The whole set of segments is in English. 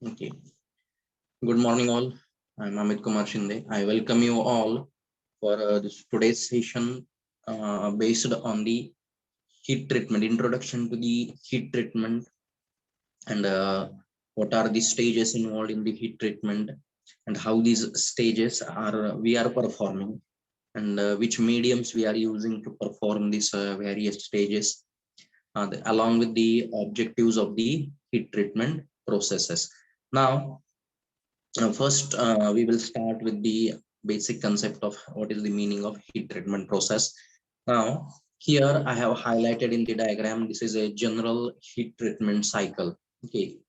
Okay. Good morning, all. I'm Amit Kumar Shinde. I welcome you all for this today's session based on the heat treatment, introduction to the heat treatment, and what are the stages involved in the heat treatment, and how these stages are we are performing, and which mediums we are using to perform these various stages, along with the objectives of the heat treatment processes. Now, first, we will start with the basic concept of what is the meaning of heat treatment process. Now, here I have highlighted in the diagram, this is a general heat treatment cycle. Okay,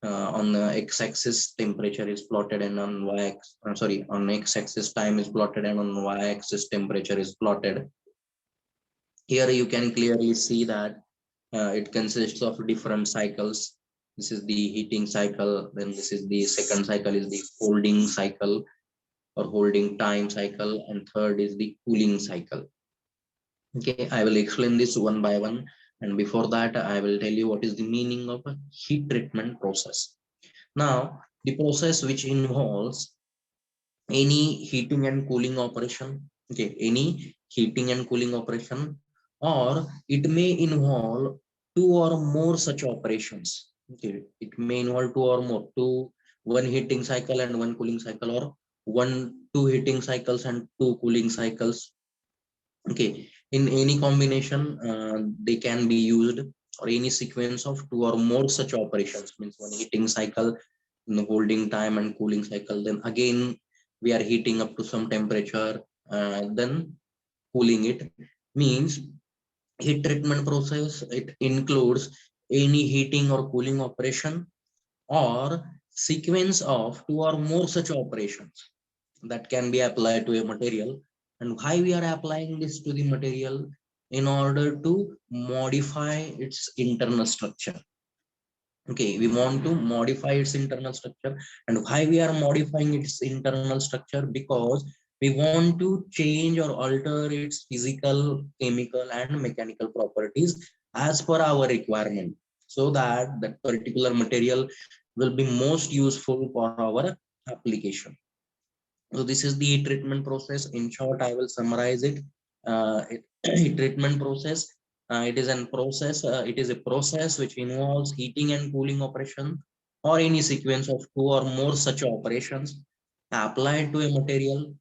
on the x-axis temperature is plotted, and on on x-axis time is plotted, and on y-axis temperature is plotted. Here you can clearly see that it consists of different cycles. This is the heating cycle, then this is the second cycle is the holding cycle or holding time cycle, and third is the cooling cycle. Okay, I will explain this one by one, and before that I will tell you what is the meaning of a heat treatment process. Now, the process which involves any heating and cooling operation, okay, any heating and cooling operation, or it may involve two or more such operations. Okay, it may involve two or more, one heating cycle and one cooling cycle, or two heating cycles and two cooling cycles. Okay, in any combination, they can be used, or any sequence of two or more such operations, means one heating cycle, holding time and cooling cycle, then again we are heating up to some temperature, then cooling it. Means heat treatment process, it includes any heating or cooling operation, or sequence of two or more such operations that can be applied to a material. And why we are applying this to the material? In order to modify its internal structure. Okay, we want to modify its internal structure. And why we are modifying its internal structure? Because we want to change or alter its physical, chemical and mechanical properties as per our requirement, so that that particular material will be most useful for our application. So this is the treatment process. In short, I will summarize it. Treatment process. It is a process. It is a process which involves heating and cooling operation, or any sequence of two or more such operations applied to a material,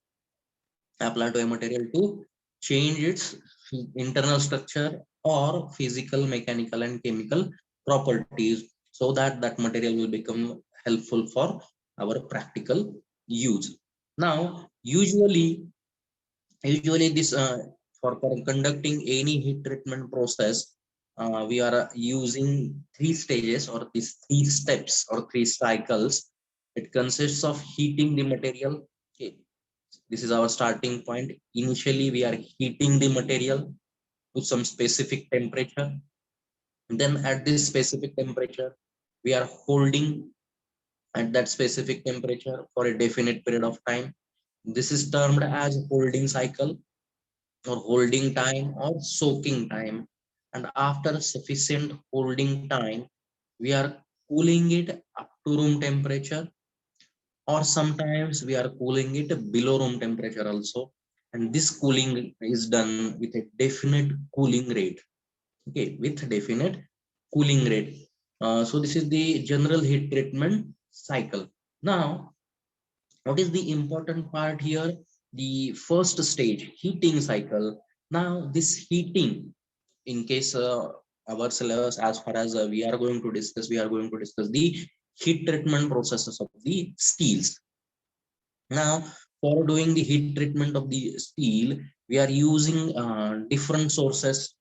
to change its internal structure or physical, mechanical, and chemical properties, so that that material will become helpful for our practical use. Now, usually this for conducting any heat treatment process, we are using three stages, or these three steps or three cycles. It consists of heating the material. Okay, this is our starting point. Initially we are heating the material to some specific temperature. Then at this specific temperature we are holding at that specific temperature for a definite period of time. This is termed as holding cycle, or holding time, or soaking time. And after sufficient holding time, we are cooling it up to room temperature, or sometimes we are cooling it below room temperature also. And this cooling is done with a definite cooling rate. Okay, with definite cooling rate. So this is the general heat treatment cycle. Now, what is the important part here? The first stage, heating cycle. Now, this heating, in case our syllabus, as far as we are going to discuss, we are going to discuss the heat treatment processes of the steels. Now, for doing the heat treatment of the steel, we are using different sources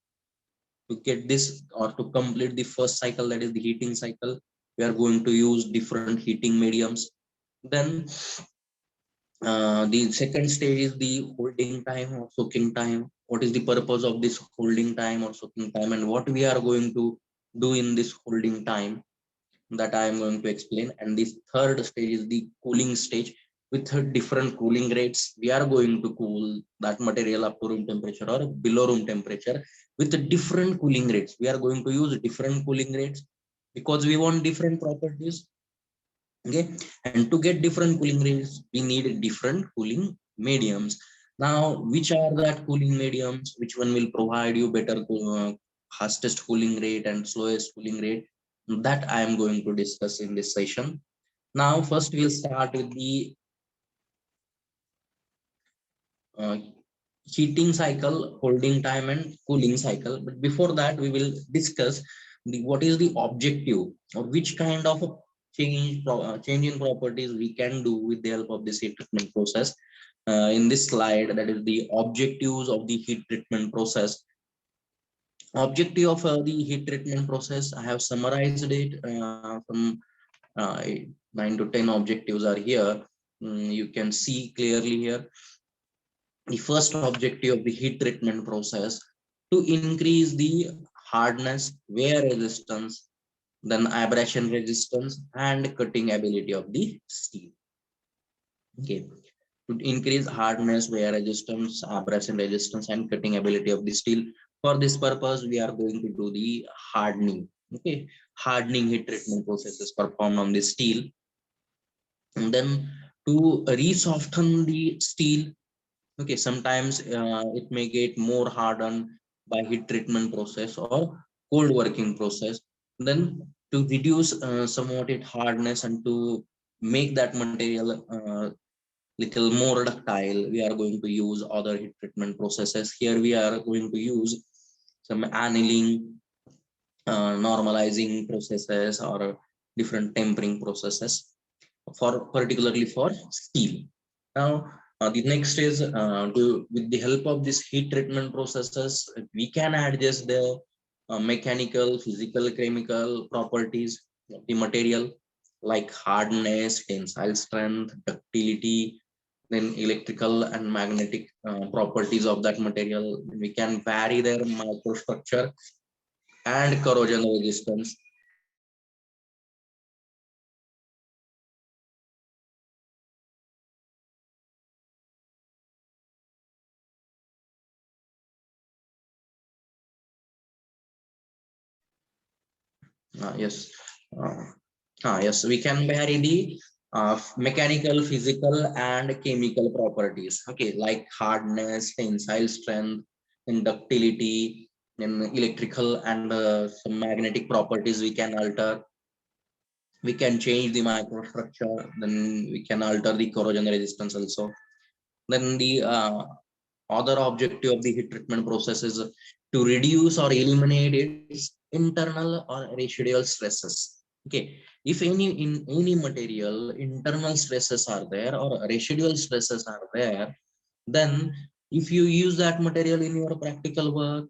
to get this, or to complete the first cycle, that is the heating cycle. We are going to use different heating mediums. Then the second stage is the holding time or soaking time. What is the purpose of this holding time or soaking time, and what we are going to do in this holding time, that I am going to explain. And this third stage is the cooling stage. With different cooling rates, we are going to cool that material up to room temperature or below room temperature with different cooling rates. We are going to use different cooling rates because we want different properties. Okay, and to get different cooling rates, we need different cooling mediums. Now, which are that cooling mediums? Which one will provide you better fastest cooling rate and slowest cooling rate? That I am going to discuss in this session. Now, first we'll start with the uh, heating cycle, holding time, and cooling cycle. But before that, we will discuss what is the objective or which kind of change in properties we can do with the help of this heat treatment process. In this slide, that is the objectives of the heat treatment process. Objective of the heat treatment process, I have summarized it from uh, 9 to 10 objectives are here. You can see clearly here. The first objective of the heat treatment process to increase the hardness, wear resistance, then abrasion resistance and cutting ability of the steel. Okay, to increase hardness, wear resistance, abrasion resistance and cutting ability of the steel. For this purpose, we are going to do the hardening. Okay, hardening heat treatment process is performed on the steel. And then to re-soften the steel, okay, sometimes it may get more hardened by heat treatment process or cold working process. Then to reduce somewhat its hardness and to make that material little more ductile, we are going to use other heat treatment processes. Here we are going to use some annealing, normalizing processes or different tempering processes for particularly for steel. Now, the next is with the help of this heat treatment processes, we can adjust the mechanical, physical, chemical properties of the material like hardness, tensile strength, ductility, then electrical and magnetic properties of that material. We can vary their microstructure and corrosion resistance. Yes. Uh, yes, we can vary the mechanical, physical, and chemical properties. Okay, like hardness, tensile strength, conductivity, and electrical and some magnetic properties we can alter. We can change the microstructure. Then we can alter the corrosion resistance also. Then the other objective of the heat treatment process is to reduce or eliminate its internal or residual stresses. Okay, if any material internal stresses are there or residual stresses are there, then if you use that material in your practical work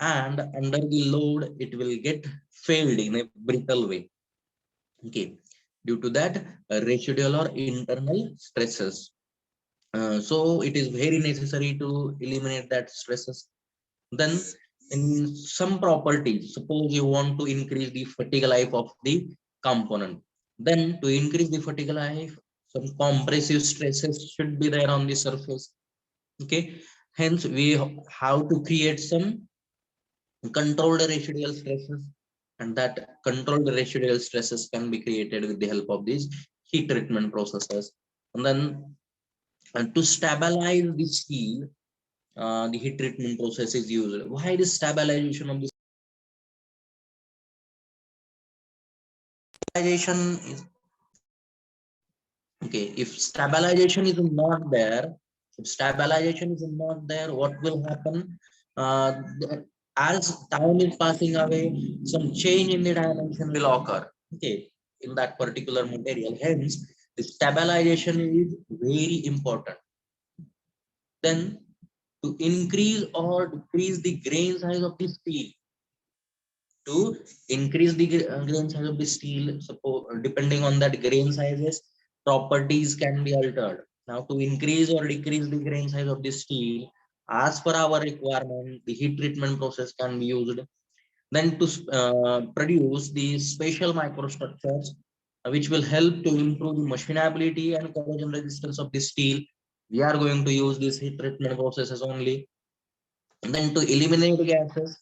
and under the load, it will get failed in a brittle way. Okay, due to that residual or internal stresses. So it is very necessary to eliminate that stresses. Then in some properties, suppose you want to increase the fatigue life of the component. Then to increase the fatigue life, some compressive stresses should be there on the surface. Okay. Hence, we have to create some controlled residual stresses, and that controlled residual stresses can be created with the help of these heat treatment processes. And then to stabilize the steel, the heat treatment process is used. Why this stabilization of the stabilization is okay? If stabilization is not there, if stabilization is not there, what will happen? Uh, as time is passing away, some change in the dimension will occur. Okay, in that particular material. Hence, the stabilization is very important. Then to increase or decrease the grain size of the steel, to increase the grain size of the steel, suppose depending on that grain sizes, properties can be altered. Now to increase or decrease the grain size of the steel as per our requirement, the heat treatment process can be used. Then to produce the special microstructures which will help to improve the machinability and corrosion resistance of the steel, we are going to use these heat treatment processes only. And then to eliminate gases,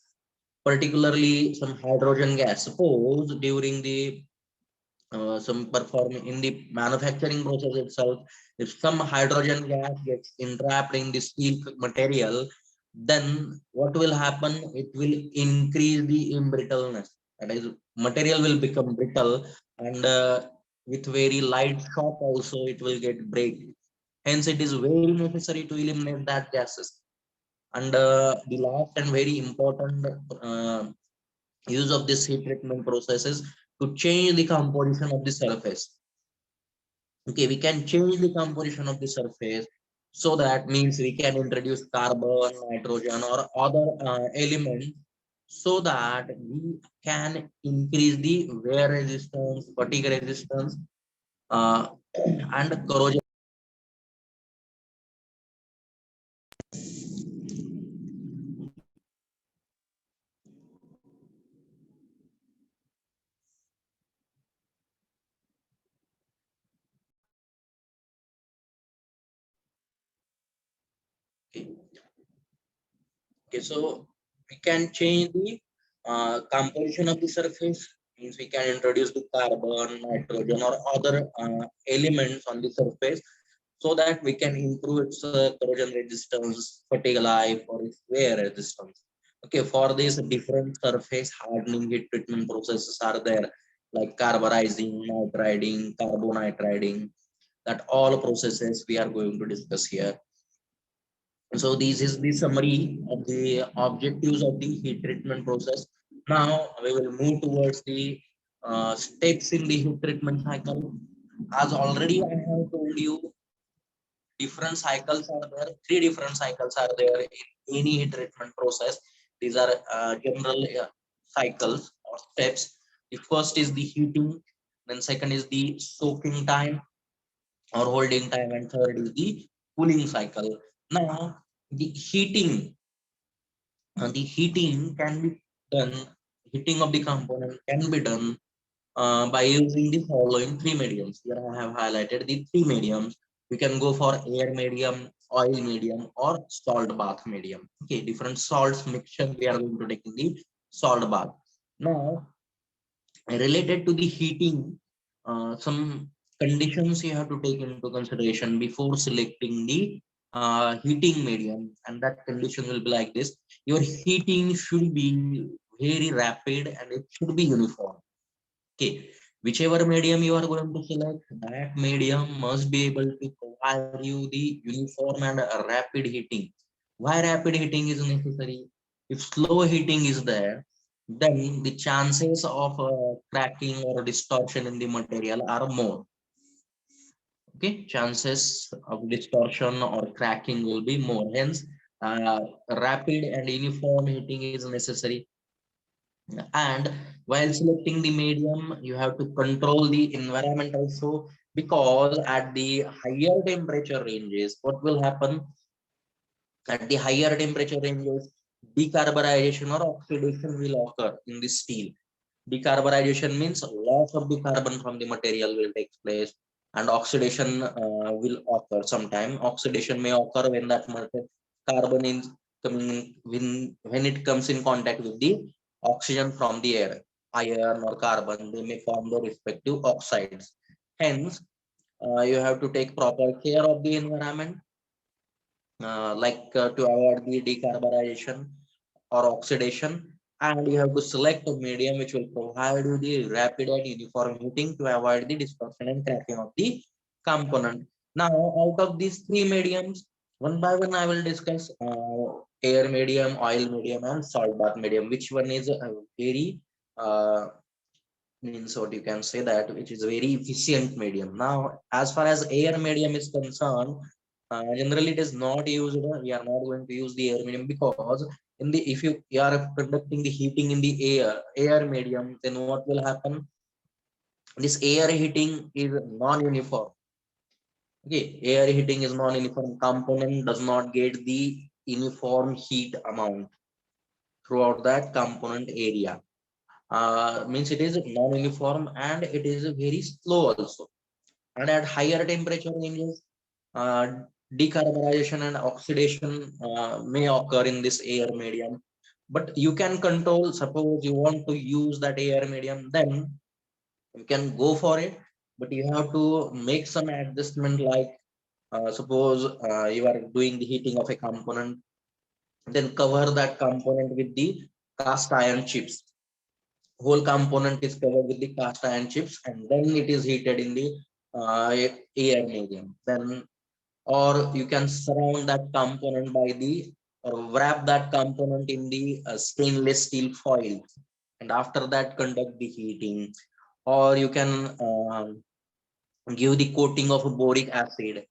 particularly some hydrogen gas. Suppose during the some perform in the manufacturing process itself. If some hydrogen gas gets entrapped in the steel material, then what will happen? It will increase the embrittleness. That is, material will become brittle, and with very light shock also it will get break. Hence, it is very necessary to eliminate that gases. And the last and very important use of this heat treatment processes to change the composition of the surface. Okay, we can change the composition of the surface, so that means we can introduce carbon, nitrogen, or other elements, so that we can increase the wear resistance, fatigue resistance, uh, and corrosion. Okay, okay, so we can change the composition of the surface, means we can introduce the carbon, nitrogen, or other elements on the surface, so that we can improve its corrosion resistance, fatigue life, or its wear resistance. Okay, for this different surface hardening heat treatment processes are there, like carburizing, nitriding, carbonitriding, that all processes we are going to discuss here. So this is the summary of the objectives of the heat treatment process. Now we will move towards the steps in the heat treatment cycle. As already I have told you, different cycles are there. Three different cycles are there in any heat treatment process. These are general cycles or steps. The first is the heating, then second is the soaking time or holding time, and third is the cooling cycle. Now, the heating, the heating can be done, heating of the component can be done by using the following three mediums. Here I have highlighted the three mediums. We can go for air medium, oil medium, or salt bath medium. Okay, different salts mixture we are going to take in the salt bath. Now, related to the heating, some conditions you have to take into consideration before selecting the heating medium, and that condition will be like this: your heating should be very rapid and it should be uniform. Okay, whichever medium you are going to select, that medium must be able to provide you the uniform and rapid heating. Why rapid heating is necessary? If slow heating is there, then the chances of cracking or distortion in the material are more. Okay, chances of distortion or cracking will be more. Hence, rapid and uniform heating is necessary. And while selecting the medium, you have to control the environment also, because at the higher temperature ranges, what will happen? At the higher temperature ranges, decarbonization or oxidation will occur in the steel. Decarbonization means loss of the carbon from the material will take place, and oxidation will occur sometime. Oxidation may occur when that carbon is coming when it comes in contact with the oxygen from the air, iron or carbon, they may form the respective oxides. Hence, you have to take proper care of the environment, to avoid the decarbonization or oxidation, and you have to select a medium which will provide you the rapid and uniform heating to avoid the distortion and cracking of the component. Now, out of these three mediums, one by one I will discuss air medium, oil medium, and salt bath medium. Which one is a very uh, means what you can say, that which is a very efficient medium. Now, as far as air medium is concerned, generally it is not used. We are not going to use the air medium, because in the if you are conducting the heating in the air medium, then what will happen? This air heating is non-uniform. Okay, air heating is non-uniform. Component does not get the uniform heat amount throughout that component area. Means it is non-uniform and it is very slow also. And at higher temperature ranges, uh, decarbonization and oxidation may occur in this air medium. But you can control, suppose you want to use that air medium, then You can go for it, but you have to make some adjustment, like suppose you are doing the heating of a component, then cover that component with the cast iron chips. Whole component is covered with the cast iron chips, and then it is heated in the air medium. Then, or you can surround that component by the, or wrap that component in the stainless steel foil, and after that conduct the heating. Or you can give the coating of boric acid,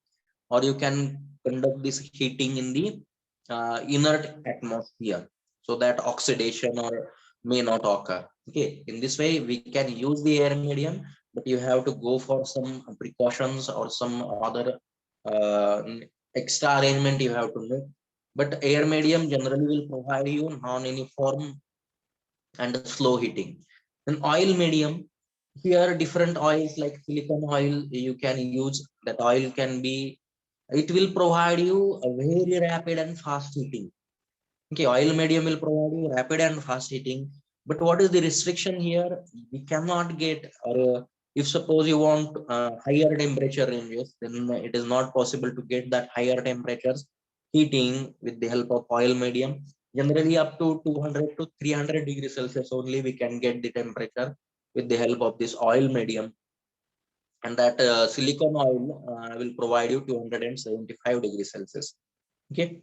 or you can conduct this heating in the inert atmosphere, so that oxidation or may not occur. Okay, in this way we can use the air medium, but you have to go for some precautions or some other uh, extra arrangement you have to make. But air medium generally will provide you non-uniform and slow heating. Then oil medium, here different oils like silicone oil you can use. That oil can be, it will provide you a very rapid and fast heating. Okay, oil medium will provide you rapid and fast heating. But what is the restriction here? We cannot get, or if suppose you want higher temperature ranges, then it is not possible to get that higher temperatures heating with the help of oil medium. Generally up to 200 to 300 degrees Celsius only we can get the temperature with the help of this oil medium. And that silicone oil will provide you 275 degrees Celsius. Okay,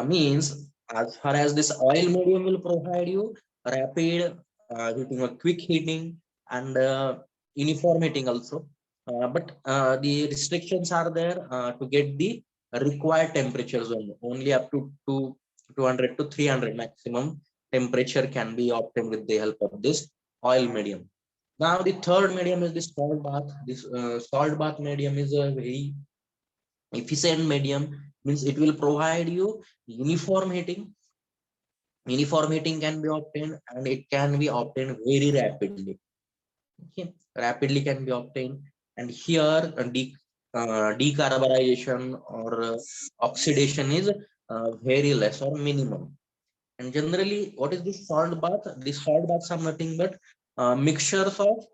means as far as this oil medium will provide you rapid heating or quick heating, and uniform heating also. But the restrictions are there to get the required temperature zone. Only up to 200 to 300 maximum temperature can be obtained with the help of this oil medium. Now the third medium is the salt bath. This salt bath medium is a very efficient medium, means it will provide you uniform heating. Uniform heating can be obtained, and it can be obtained very rapidly. Okay, rapidly can be obtained. And here decarburization or oxidation is very less or minimum. And generally, what is this salt bath? These salt baths are nothing but mixtures of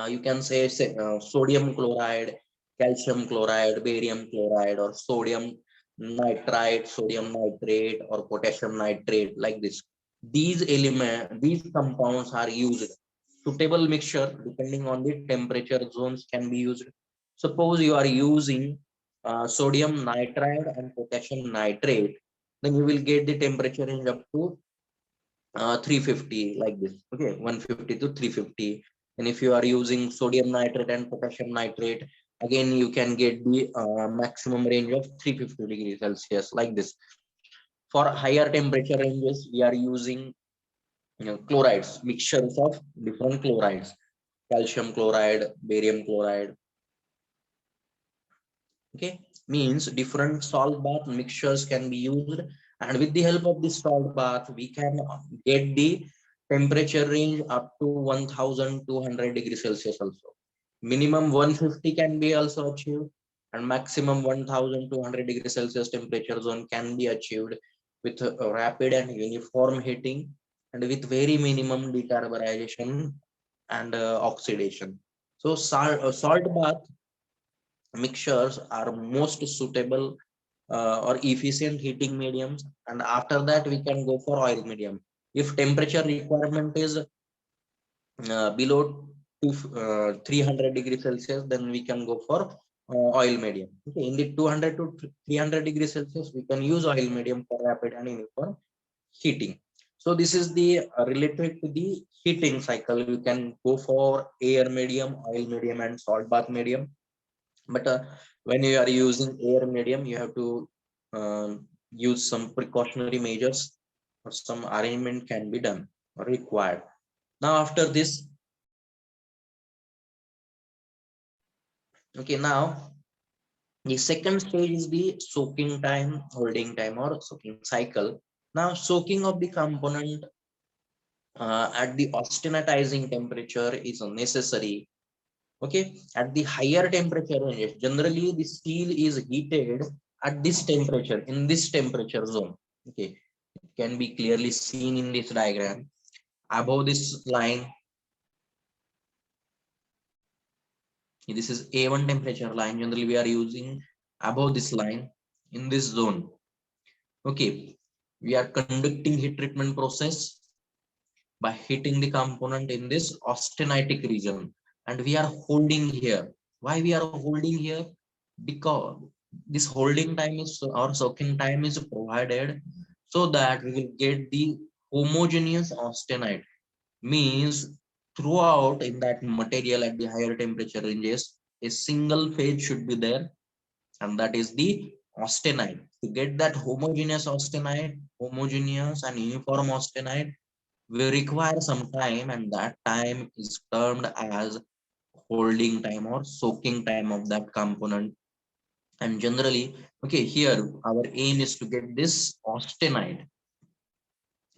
you can say sodium chloride, calcium chloride, barium chloride, or sodium nitrite, sodium nitrate, or potassium nitrate, like this. These compounds are used. Suitable mixture depending on the temperature zones can be used. Suppose you are using sodium nitride and potassium nitrate, then you will get the temperature range up to 350, like this. Okay, 150 to 350. And if you are using sodium nitrate and potassium nitrate, again you can get the maximum range of 350 degrees Celsius, like this. For higher temperature ranges we are using, chlorides, mixtures of different chlorides, calcium chloride, barium chloride. Okay, means different salt bath mixtures can be used, and with the help of this salt bath we can get the temperature range up to 1200 degrees Celsius also. Minimum 150 can be also achieved, and maximum 1200 degrees Celsius temperature zone can be achieved with a rapid and uniform heating, and with very minimum decarburization and oxidation. So salt bath mixtures are most suitable or efficient heating mediums, and after that we can go for oil medium. If temperature requirement is below 300 degrees Celsius, then we can go for oil medium. Okay, in the 200 to 300 degrees Celsius we can use oil medium for rapid and uniform heating. So this is the related to the heating cycle. You can go for air medium, oil medium, and salt bath medium. But when you are using air medium, you have to use some precautionary measures, or some arrangement can be done or required. Now after this, okay, now the second stage is the soaking time, holding time, or soaking cycle. Now soaking of the component at the austenitizing temperature is necessary. Okay, at the higher temperature ranges, generally the steel is heated at this temperature, in this temperature zone. Okay, it can be clearly seen in this diagram. Above this line, This is A1 temperature line. Generally, we are using above this line in this zone. Okay, we are conducting heat treatment process by heating the component in this austenitic region, and we are holding here. Why we are holding here? Because this holding time is, or soaking time is provided so that we will get the homogeneous austenite. Means throughout in that material at the higher temperature ranges, a single phase should be there, and that is the austenite. To get that homogeneous and uniform austenite, we require some time, and that time is termed as holding time or soaking time of that component. And generally, okay, here our aim is to get this austenite.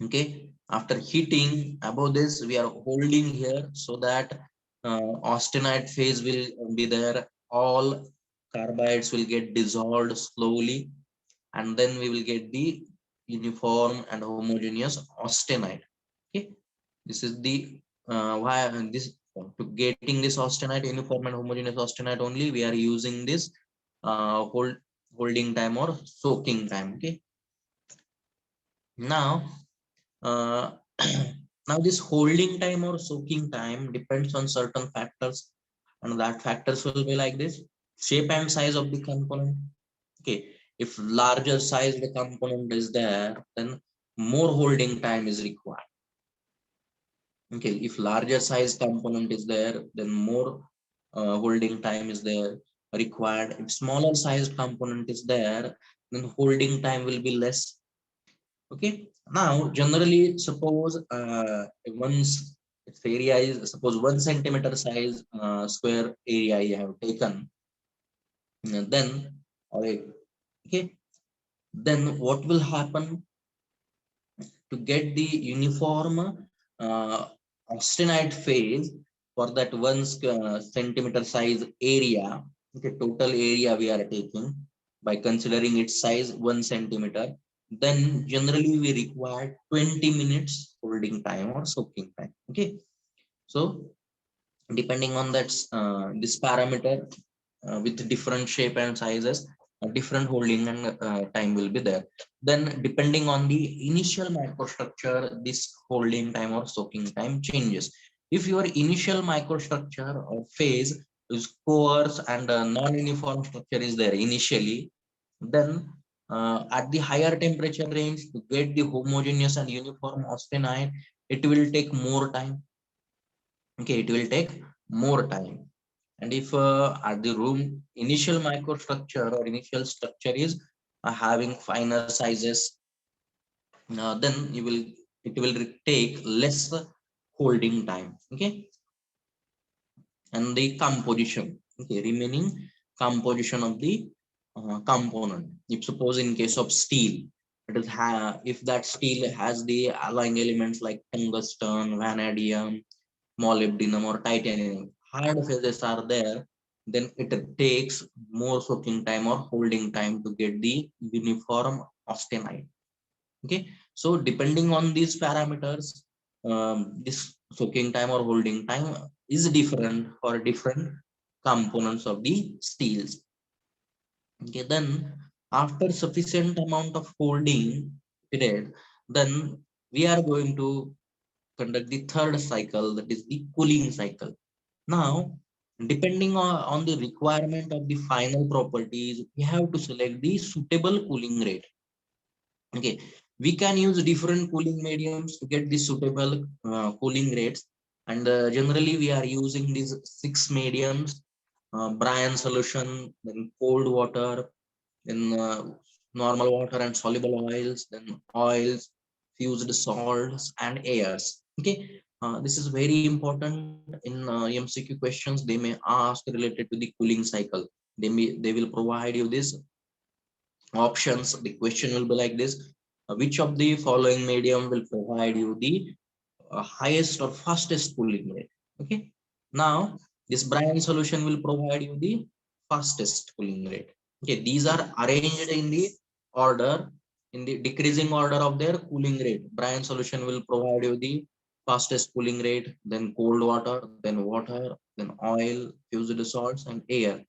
Okay, after heating above this, we are holding here so that austenite phase will be there. All carbides will get dissolved slowly, and then we will get the uniform and homogeneous austenite. Okay, this is the why this to getting this austenite, uniform and homogeneous austenite only, we are using this holding time or soaking time. Okay, now uh, now this holding time or soaking time depends on certain factors, and that factors will be like this: shape and size of the component. Okay, if larger size the component is there, then more holding time is required. Okay, if larger size component is there, then more holding time is there required. If smaller sized component is there, then holding time will be less. Okay, now generally suppose once its area is, suppose 1 centimeter size square area you have taken, then okay, then what will happen to get the uniform uh, austenite phase for that 1 centimeter size area? Okay, total area we are taking by considering its size 1 centimeter, then generally we require 20 minutes holding time or soaking time. Okay, so depending on that this parameter, with different shape and sizes, different holding and time will be there. Then depending on the initial microstructure, this holding time or soaking time changes. If your initial microstructure or phase is coarse and non-uniform structure is there initially, then at the higher temperature range, to get the homogeneous and uniform austenite, it will take more time. Okay, it will take more time. And if at the room initial microstructure or initial structure is having finer sizes, then you will, it will take less holding time. Okay, and the composition, okay, remaining composition of the component. If suppose in case of steel, it is if that steel has the alloying elements like tungsten, vanadium, molybdenum or titanium, hard phases are there, then it takes more soaking time or holding time to get the uniform austenite. Okay, so depending on these parameters, this soaking time or holding time is different for different components of the steels. Okay, then after sufficient amount of holding period, then we are going to conduct the third cycle, that is the cooling cycle. Now, depending on the requirement of the final properties, we have to select the suitable cooling rate. Okay, we can use different cooling mediums to get the suitable cooling rates, and generally we are using these 6 mediums: brine solution, then cold water, then normal water and soluble oils, then oils, fused salts, and airs. Okay, this is very important in MCQ questions. They may ask related to the cooling cycle. They will provide you this options. The question will be like this: which of the following medium will provide you the highest or fastest cooling rate? Okay, now this brine solution will provide you the fastest cooling rate. Okay, these are arranged in the order, in the decreasing order of their cooling rate. Brine solution will provide you the fastest cooling rate, then cold water, then oil, fused salts, and air.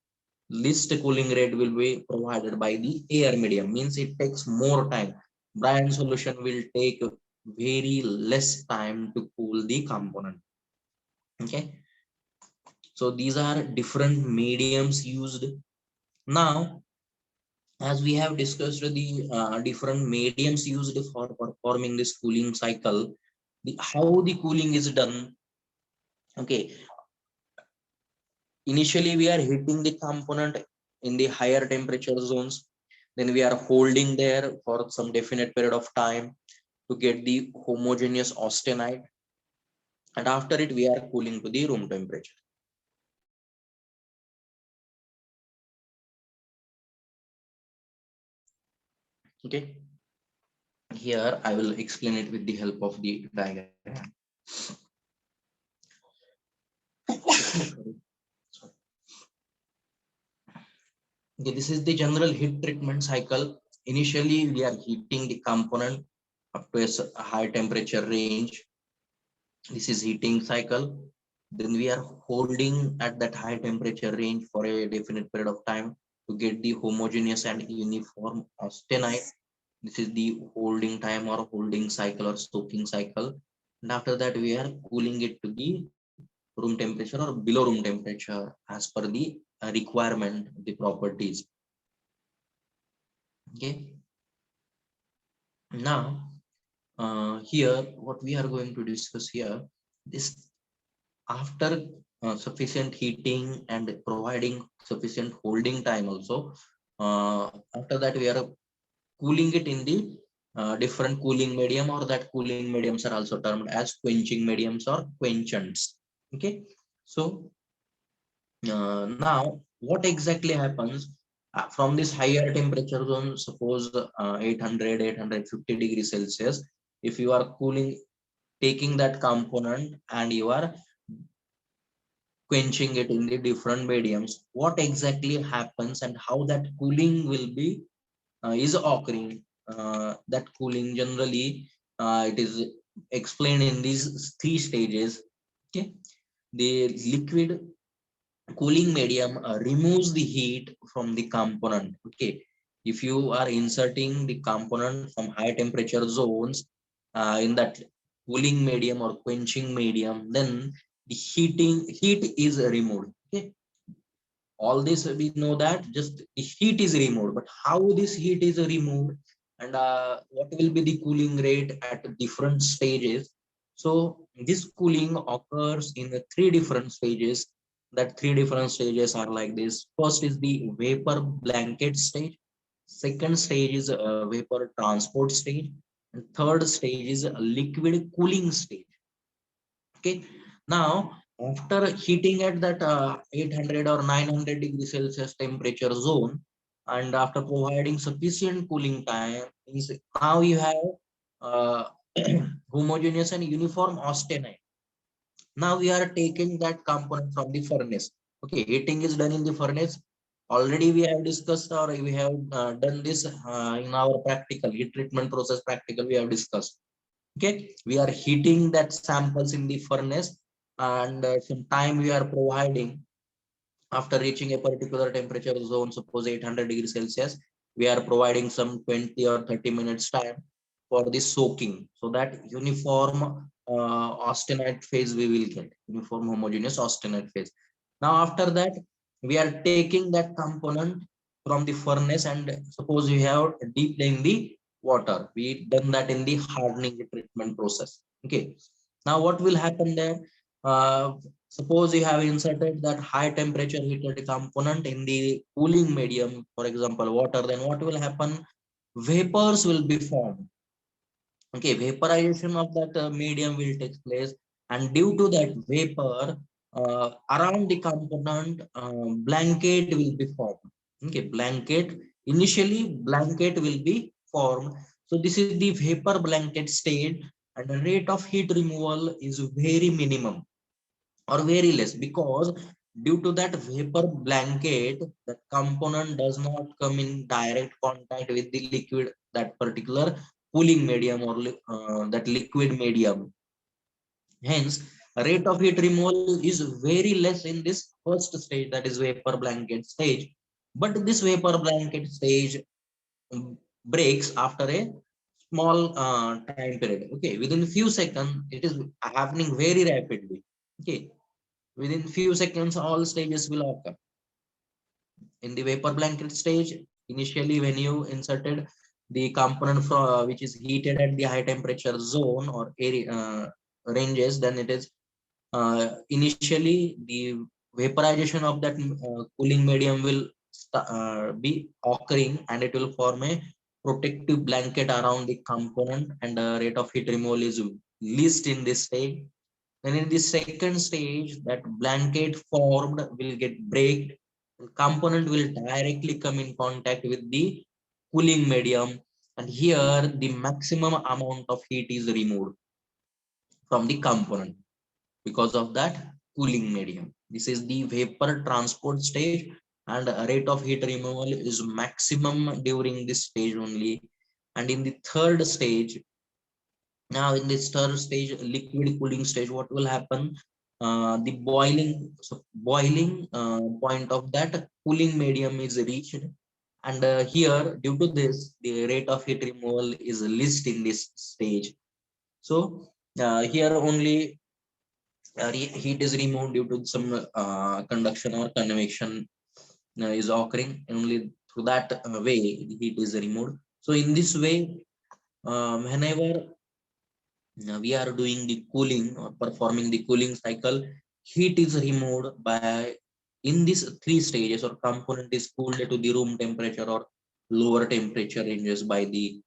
Least cooling rate will be provided by the air medium, means it takes more time. Brine solution will take very less time to cool the component. Okay, so these are different mediums used. Now, as we have discussed the different mediums used for performing this cooling cycle, how the cooling is done. Okay, initially we are heating the component in the higher temperature zones, then we are holding there for some definite period of time to get the homogeneous austenite, and after it we are cooling to the room temperature. Okay, here I will explain it with the help of the diagram. Okay, this is the general heat treatment cycle. Initially, we are heating the component up to a high temperature range. This is heating cycle. Then we are holding at that high temperature range for a definite period of time to get the homogeneous and uniform austenite. This is the holding time or holding cycle or soaking cycle. And after that, we are cooling it to the room temperature or below room temperature as per the requirement, the properties. Okay. Now, here, what we are going to discuss here, this after sufficient heating and providing sufficient holding time also, after that we are cooling it in the different cooling medium, or that cooling mediums are also termed as quenching mediums or quenchants. Okay, so now what exactly happens from this higher temperature zone, suppose 850 degrees Celsius, if you are cooling, taking that component and you are quenching it in the different mediums, what exactly happens and how that cooling will be is occurring. That cooling generally it is explained in these three stages. Okay, the liquid cooling medium removes the heat from the component. Okay, if you are inserting the component from high temperature zones in that cooling medium or quenching medium, then the heat is removed. Okay, all this we know that just the heat is removed, but how this heat is removed and what will be the cooling rate at different stages. So this cooling occurs in the three different stages. That three different stages are like this. First is the vapor blanket stage, second stage is a vapor transport stage, and third stage is a liquid cooling stage. Okay, now after heating at that 800 or 900 degrees Celsius temperature zone, and after providing sufficient cooling time, is now you have uh, homogeneous and uniform austenite. Now we are taking that component from the furnace. Okay, heating is done in the furnace. Already we have discussed, or we have done this in our practical heat treatment process practical. We have discussed. Okay, we are heating that samples in the furnace, and some time we are providing after reaching a particular temperature zone, suppose 800 degrees Celsius, we are providing some 20 or 30 minutes time for the soaking, so that uniform austenite phase we will get, uniform homogeneous austenite phase. Now after that, we are taking that component from the furnace, and suppose we have deep in the water, we done that in the hardening treatment process. Okay, now what will happen there? uh, Suppose you have inserted that high temperature heated component in the cooling medium, for example, water, then what will happen? Vapors will be formed. Okay, vaporization of that medium will take place, and due to that vapor, around the component, blanket will be formed. Okay, blanket, initially blanket will be formed. So this is the vapor blanket state, and the rate of heat removal is very minimum or very less, because due to that vapor blanket, the component does not come in direct contact with the liquid, that particular cooling medium or that liquid medium. Hence, rate of heat removal is very less in this first stage, that is vapor blanket stage. But this vapor blanket stage breaks after a small time period. Okay, within few seconds, it is happening very rapidly. Okay, within few seconds, all stages will occur. In the vapor blanket stage, initially when you inserted the component from which is heated at the high temperature zone or area ranges, then it is initially the vaporization of that cooling medium will be occurring, and it will form a protective blanket around the component, and the rate of heat removal is least in this stage. Then in the second stage, that blanket formed will get break. Component will directly come in contact with the cooling medium, and here the maximum amount of heat is removed from the component because of that cooling medium. This is the vapor transport stage, and rate of heat removal is maximum during this stage only. And in the third stage, now in this third stage, liquid cooling stage, what will happen? The boiling point of that cooling medium is reached, and here due to this, the rate of heat removal is least in this stage. So here only heat is removed due to some conduction or convection is occurring. Only through that way the heat is removed. So in this way, whenever we are doing the cooling or performing the cooling cycle, heat is removed by in these three stages, or component is cooled to the room temperature or lower temperature ranges by the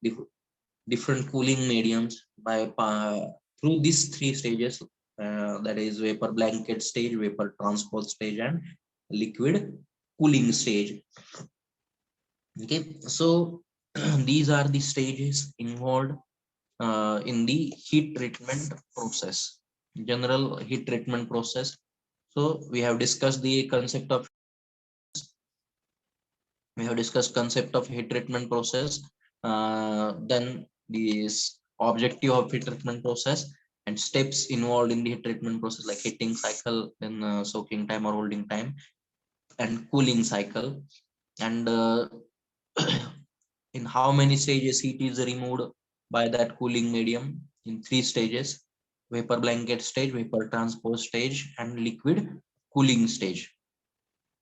different cooling mediums by through these three stages, that is vapor blanket stage, vapor transport stage, and liquid cooling stage. Okay, so these are the stages involved in the heat treatment process, general heat treatment process. So we have discussed the concept of heat treatment process, then the objective of heat treatment process, and steps involved in the heat treatment process, like heating cycle, then soaking time or holding time, and cooling cycle, and in how many stages heat is removed by that cooling medium. In three stages: vapor blanket stage, vapor transport stage, and liquid cooling stage.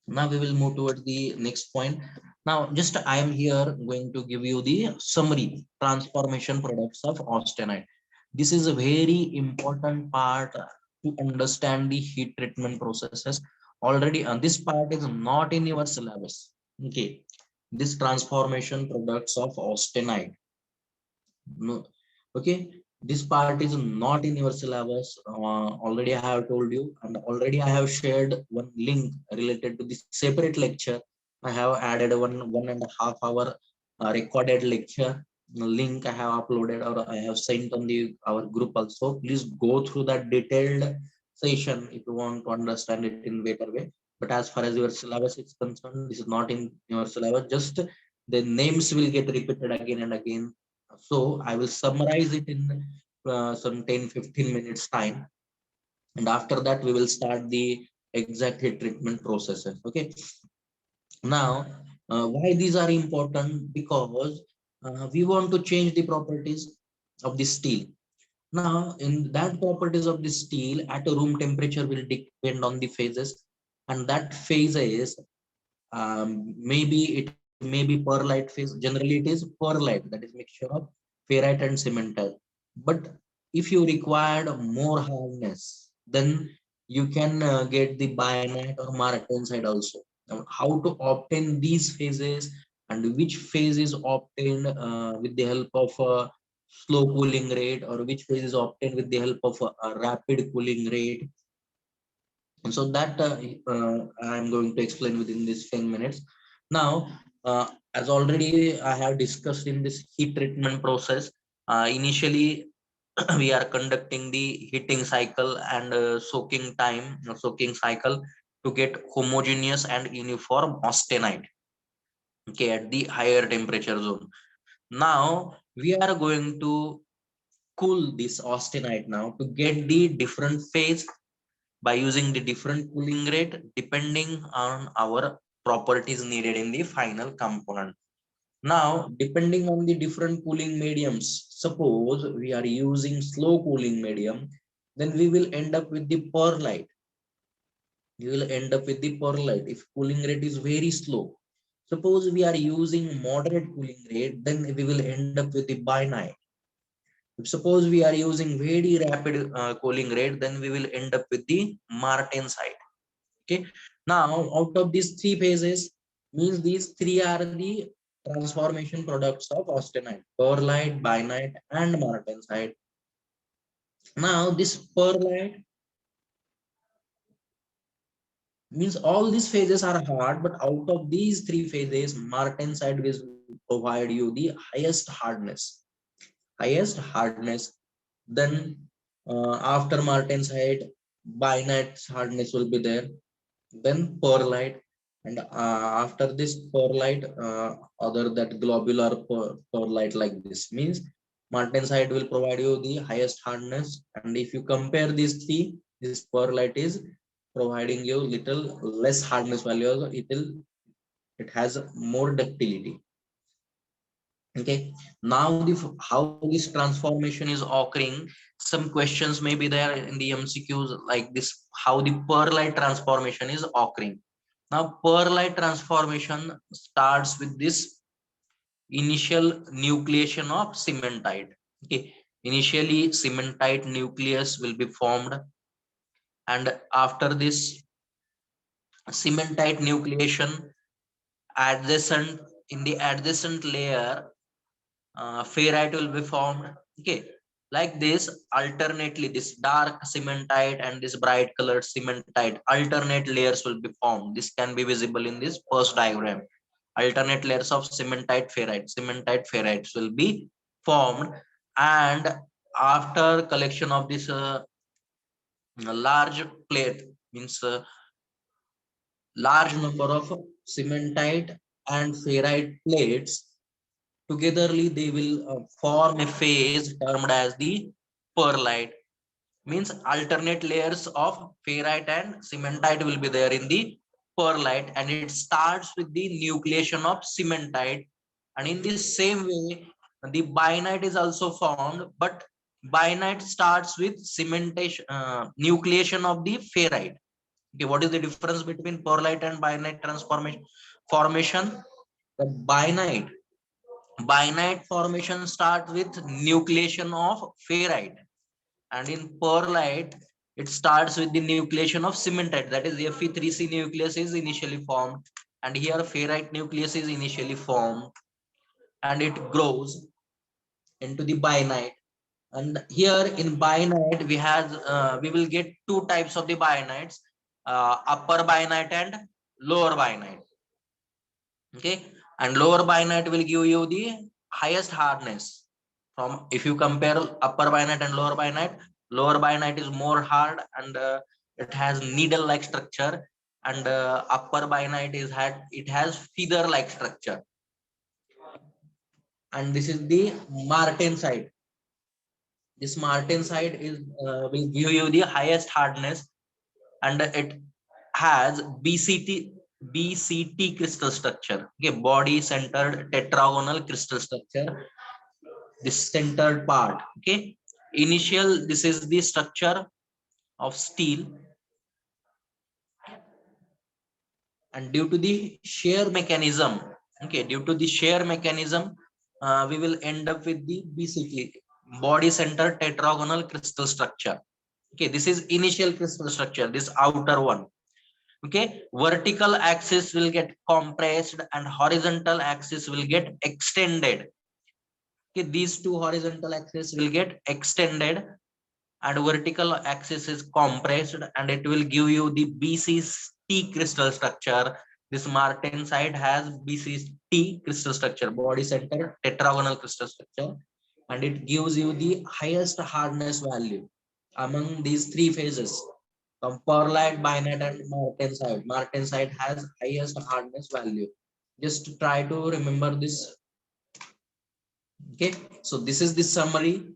Now we will move towards the next point. Now just I am here going to give you the summary transformation products of austenite. This is a very important part to understand the heat treatment processes. Already this part is not in your syllabus. Okay, this transformation products of austenite, no, okay, this part is not in your syllabus. Already I have told you, and already I have shared one link related to this separate lecture. I have added 1.5 hour recorded lecture link. I have uploaded, or I have sent on the our group also. Please go through that detailed session if you want to understand it in better way. But as far as your syllabus is concerned, this is not in your syllabus. Just the names will get repeated again and again, so I will summarize it in some 10-15 minutes time, and after that we will start the exact heat treatment processes. Okay, now why these are important? Because we want to change the properties of the steel. Now in that properties of the steel at a room temperature will depend on the phases, and that phases, maybe it may be pearlite phase. Generally it is pearlite, that is mixture of ferrite and cementite. But if you required more hardness, then you can get the bayanite or martensite also. Now, how to obtain these phases, and which phase is obtained with the help of a slow cooling rate, or which phase is obtained with the help of a rapid cooling rate. And so that I'm going to explain within this 10 minutes. Now, as already I have discussed in this heat treatment process, initially we are conducting the heating cycle and soaking time, soaking cycle, to get homogeneous and uniform austenite, okay, at the higher temperature zone. Now we are going to cool this austenite now to get the different phase by using the different cooling rate depending on our properties needed in the final component. Now, depending on the different cooling mediums, suppose we are using slow cooling medium, then we will end up with the perlite. You will end up with the perlite if cooling rate is very slow. Suppose we are using moderate cooling rate, then we will end up with the bainite. If suppose we are using very rapid cooling rate, then we will end up with the martensite. Okay. Now, out of these three phases, means these three are the transformation products of austenite: perlite, bainite, and martensite. Now, this perlite means all these phases are hard, but out of these three phases, martensite will provide you the highest hardness. Then after martensite, bainite hardness will be there. Then perlite, and after this perlite, other that globular perlite like this means martensite will provide you the highest hardness. And if you compare these three, this perlite is providing you little less hardness value. It has more ductility. Okay, now how this transformation is occurring, some questions may be there in the MCQs like this: how the perlite transformation is occurring. Now, perlite transformation starts with this initial nucleation of cementite. Okay, initially cementite nucleus will be formed, and after this cementite nucleation, adjacent in the adjacent layer, ferrite will be formed. Okay, like this alternately, this dark cementite and this bright colored cementite, alternate layers will be formed. This can be visible in this first diagram. Alternate layers of cementite ferrites will be formed. And after collection of this large plate, means large number of cementite and ferrite plates, togetherly they will form a phase termed as the perlite. Means alternate layers of ferrite and cementite will be there in the perlite, and it starts with the nucleation of cementite. And in the same way, the bainite is also formed, but bainite starts with cementation, nucleation of the ferrite. Okay, what is the difference between perlite and bainite transformation formation? The bainite formation starts with nucleation of ferrite, and in perlite it starts with the nucleation of cementite, that is Fe3C nucleus is initially formed, and here ferrite nucleus is initially formed, and it grows into the bainite. And here in bainite we will get two types of the bainites, upper bainite and lower bainite. Okay, and lower bainite will give you the highest hardness. From if you compare upper bainite and lower bainite is more hard, and it has needle like structure, and upper bainite it has feather like structure. And this is the martensite. This martensite is will give you the highest hardness, and it has BCT crystal structure. Okay, body centered tetragonal crystal structure, this centered part. Okay, this is the structure of steel, and due to the shear mechanism, okay, due to the shear mechanism, we will end up with the BCT, body centered tetragonal crystal structure. Okay, this is initial crystal structure, this outer one. Okay, vertical axis will get compressed and horizontal axis will get extended. Okay, these two horizontal axes will get extended, and vertical axis is compressed, and it will give you the BCT crystal structure. This martensite has BCT crystal structure, body center tetragonal crystal structure, and it gives you the highest hardness value among these three phases. Perlite, bainite, and martensite. Martensite has highest hardness value. Just try to remember this. Okay, so this is the summary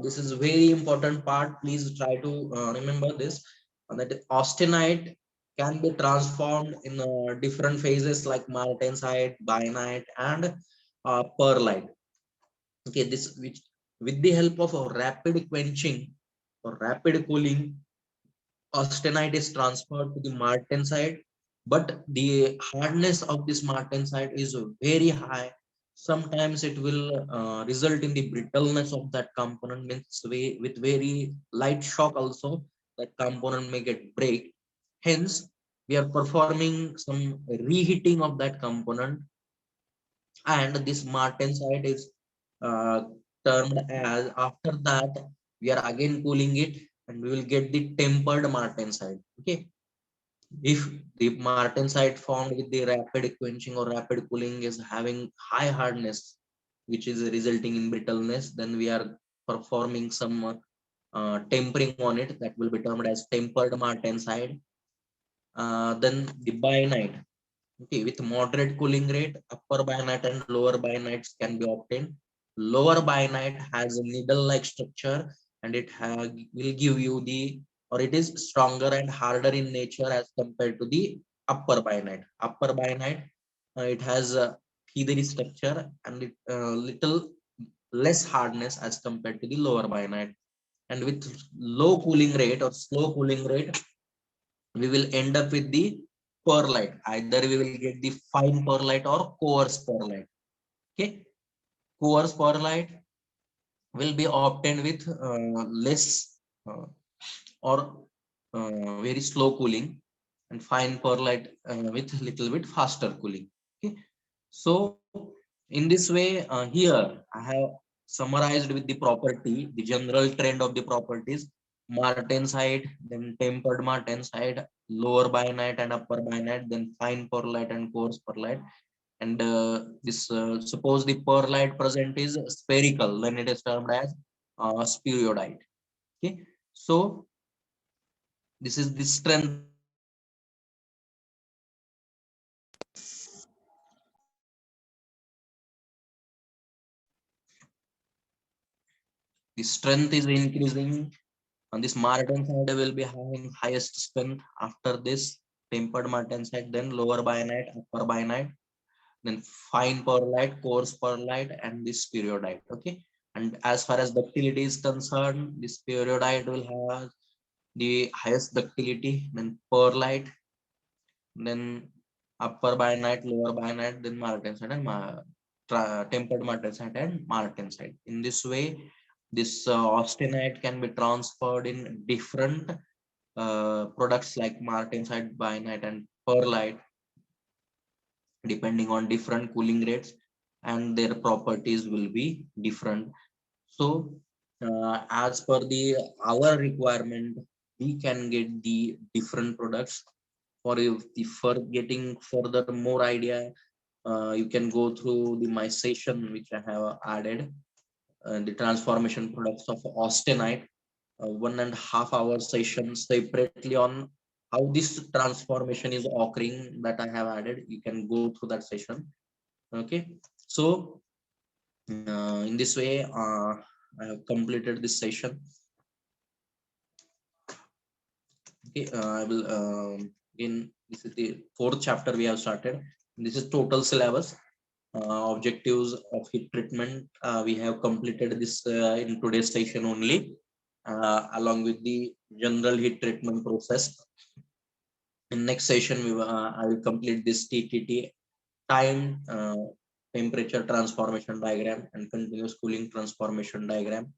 This is a very important part. Please try to remember this. That austenite can be transformed in different phases like martensite, bainite, and perlite. Okay, this which with the help of a rapid quenching or rapid cooling, austenite is transferred to the martensite, but the hardness of this martensite is very high. Sometimes it will result in the brittleness of that component, means with very light shock also that component may get break. Hence, we are performing some reheating of that component, and this martensite is uh, termed as, after that we are again cooling it and we will get the tempered martensite. Okay, if the martensite formed with the rapid quenching or rapid cooling is having high hardness which is resulting in brittleness, then we are performing some tempering on it, that will be termed as tempered martensite. Then the bainite. Okay, with moderate cooling rate, upper bainite and lower bainites can be obtained. Lower bainite has a needle-like structure, and it will give you the, or it is stronger and harder in nature as compared to the upper bainite. Upper bainite, it has a feathery structure and it little less hardness as compared to the lower bainite. And with low cooling rate or slow cooling rate, we will end up with the perlite. Either we will get the fine perlite or coarse perlite. Okay, coarse perlite will be obtained with less uh, or very slow cooling, and fine perlite with little bit faster cooling. Okay, so in this way, here I have summarized with the property, the general trend of the properties: martensite, then tempered martensite, lower bainite and upper bainite, then fine perlite and coarse perlite. And this suppose the perlite present is spherical, then it is termed as spheroidite. Okay, so this is the strength of this the strength is increasing, and this martensite will be having highest strength after this tempered martensite, then lower bainite, upper bainite, then fine perlite, coarse perlite, and this periodite. Okay, and as far as ductility is concerned, this periodite will have the highest ductility, then perlite, then upper bainite, lower bainite, then martensite and tempered martensite and martensite. In this way, this austenite can be transferred in different products like martensite, bainite, and perlite, depending on different cooling rates, and their properties will be different. So, as per the our requirement, we can get the different products. For if the for getting further more idea, you can go through my session which I have added, the transformation products of austenite, 1.5 hour session separately on how this transformation is occurring, that I have added. You can go through that session. Okay, so in this way, I have completed this session. Okay, I will again. This is the fourth chapter we have started. This is total syllabus. Objectives of heat treatment. We have completed this in today's session only, along with the general heat treatment process. In next session, I will complete this TTT, time, temperature transformation diagram, and continuous cooling transformation diagram.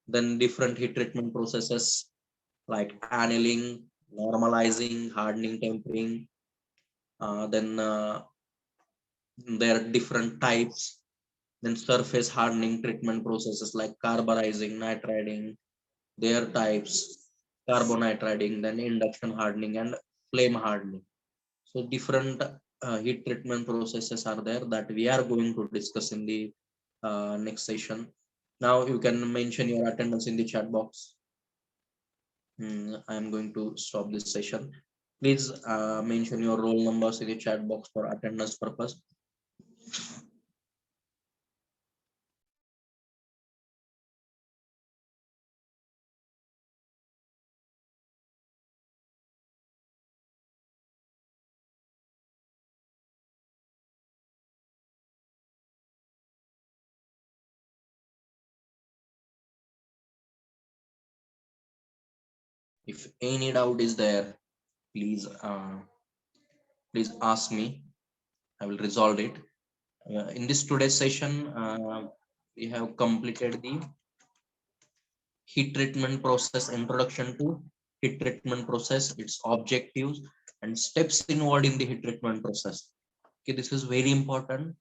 Then different heat treatment processes like annealing, normalizing, hardening, tempering. Then there are different types. Then surface hardening treatment processes like carburizing, nitriding, their types, carbonitriding, then induction hardening and flame hardening. So different heat treatment processes are there that we are going to discuss in the next session. Now you can mention your attendance in the chat box. I am going to stop this session. Please mention your roll numbers in the chat box for attendance purpose. If any doubt is there, please please ask me. I will resolve it. In this today's session, we have completed the heat treatment process, introduction to heat treatment process, its objectives and steps involved in the heat treatment process. Okay, this is very important.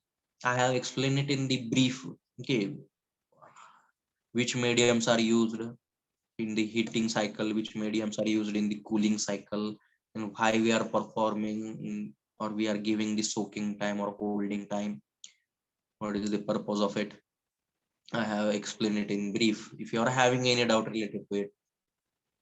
I have explained it in the brief. Okay, which mediums are used in the heating cycle, which mediums are used in the cooling cycle, and why we are performing or we are giving the soaking time or holding time. What is the purpose of it? I have explained it in brief. If you are having any doubt related to it,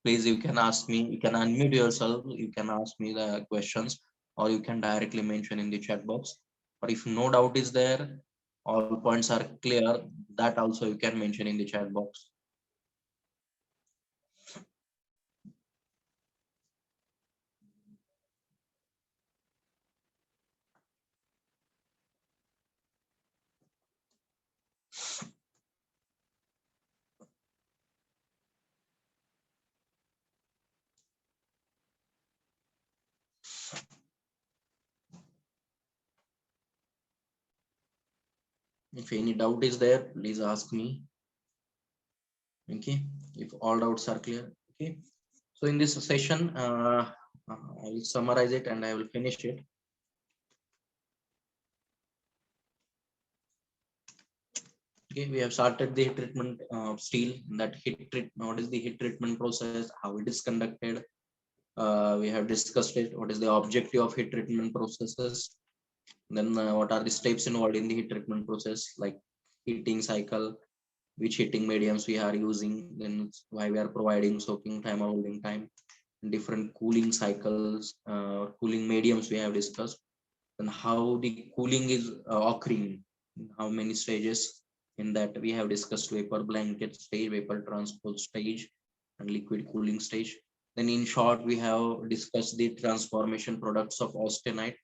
please you can ask me. You can unmute yourself. You can ask me the questions, or you can directly mention in the chat box. Or if no doubt is there, all points are clear, that also you can mention in the chat box. If any doubt is there, please ask me. Okay, if all doubts are clear. Okay, so in this session, I will summarize it and I will finish it. Okay, we have started the heat treatment of steel. That heat treatment, what is the heat treatment process, how it is conducted. We have discussed it. What is the objective of heat treatment processes? Then what are the steps involved in the heat treatment process, like heating cycle, which heating mediums we are using, then why we are providing soaking time or holding time, different cooling cycles, cooling mediums we have discussed, and how the cooling is occurring, how many stages. In that we have discussed vapor blanket stage, vapor transport stage, and liquid cooling stage. Then in short, we have discussed the transformation products of austenite.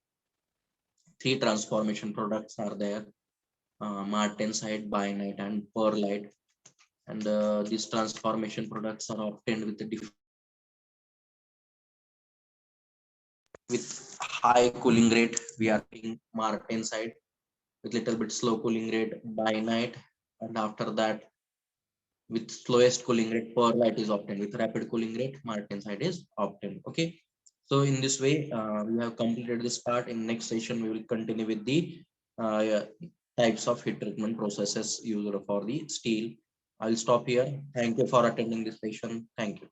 Three transformation products are there: martensite, bainite, and pearlite. And these transformation products are obtained with the with high cooling rate. We are taking martensite with little bit slow cooling rate bainite, and after that with slowest cooling rate pearlite is obtained. With rapid cooling rate martensite is obtained. Okay, so in this way we have completed this part. In next session we will continue with the uh, types of heat treatment processes used for the steel. I'll stop here. Thank you for attending this session. Thank you.